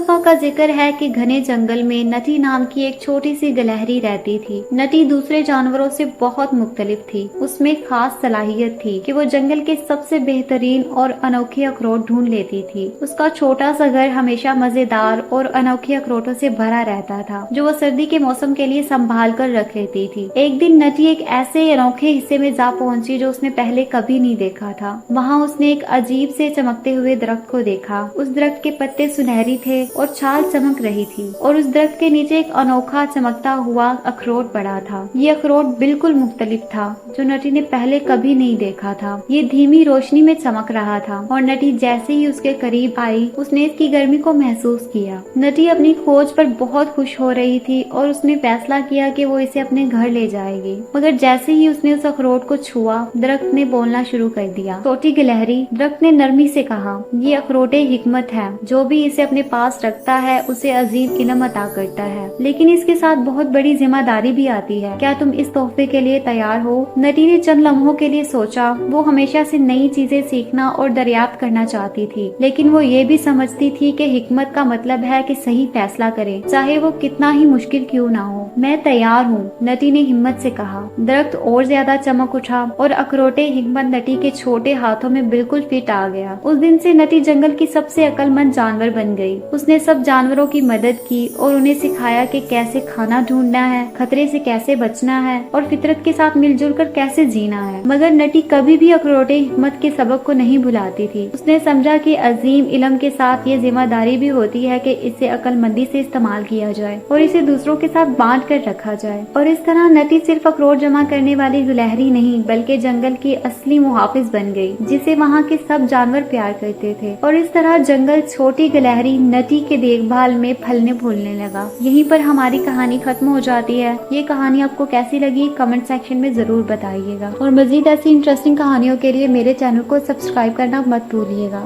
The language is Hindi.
दफा का जिक्र है कि घने जंगल में नटी नाम की एक छोटी सी गिलहरी रहती थी। नटी दूसरे जानवरों से बहुत मुख्तलिफ थी। उसमें खास सलाहियत थी कि वो जंगल के सबसे बेहतरीन और अनोखे अखरोट ढूंढ लेती थी। उसका छोटा सा घर हमेशा मजेदार और अनोखे अखरोटों से भरा रहता था, जो वो सर्दी के मौसम के लिए संभाल कर रख लेती थी। एक दिन नटी एक ऐसे अनोखे हिस्से में जा पहुंची जो उसने पहले कभी नहीं देखा था। वहाँ उसने एक अजीब से चमकते हुए दरख्त को देखा। उस दरख्त के पत्ते सुनहरी थे और छाल चमक रही थी, और उस दरख्त के नीचे एक अनोखा चमकता हुआ अखरोट पड़ा था। ये अखरोट बिल्कुल मुख्तलिफ था, जो नटी ने पहले कभी नहीं देखा था। ये धीमी रोशनी में चमक रहा था, और नटी जैसे ही उसके करीब आई उसने इसकी गर्मी को महसूस किया। नटी अपनी खोज पर बहुत खुश हो रही थी और उसने फैसला किया कि वो इसे अपने घर ले जाएगी। मगर जैसे ही उसने उस अखरोट को छुआ, दरख्त ने बोलना शुरू कर दिया। छोटी गिलहरी, दरख्त ने नरमी से कहा, ये अखरोटे हिकमत है। जो भी इसे अपने पास रखता है उसे अजीम इल्म अता करता है, लेकिन इसके साथ बहुत बड़ी जिम्मेदारी भी आती है। क्या तुम इस तोहफे के लिए तैयार हो? नटी ने चंद लम्हों के लिए सोचा। वो हमेशा से नई चीजें सीखना और दरियाफ्त करना चाहती थी, लेकिन वो ये भी समझती थी कि हिकमत का मतलब है कि सही फैसला करे, चाहे वो कितना ही मुश्किल क्यों ना हो। मैं तैयार हूँ, नटी ने हिम्मत से कहा। दरख्त और ज्यादा चमक उठा और अखरोटे हिकमत नटी के छोटे हाथों में बिल्कुल फिट आ गया। उस दिन से नटी जंगल की सबसे अक्लमंद जानवर बन गई। उसने सब जानवरों की मदद की और उन्हें सिखाया कि कैसे खाना ढूंढना है, खतरे से कैसे बचना है और फितरत के साथ मिलजुल कर कैसे जीना है। मगर नटी कभी भी अखरोटे हिकमत के सबक को नहीं भुलाती थी। उसने समझा कि अजीम इल्म के साथ ये जिम्मेदारी भी होती है कि इसे अक्लमंदी से इस्तेमाल किया जाए और इसे दूसरों के साथ बांट कर रखा जाए। और इस तरह नटी सिर्फ अखरोट जमा करने वाली गिलहरी नहीं, बल्कि जंगल की असली मुहाफिज बन गई, जिसे वहाँ के सब जानवर प्यार करते थे। और इस तरह जंगल छोटी गिलहरी नटी के देखभाल में फलने फूलने लगा। यहीं पर हमारी कहानी खत्म हो जाती है। ये कहानी आपको कैसी लगी कमेंट सेक्शन में जरूर बताइएगा, और मजीद ऐसी इंटरेस्टिंग कहानियों के लिए मेरे चैनल को सब्सक्राइब करना मत भूलिएगा।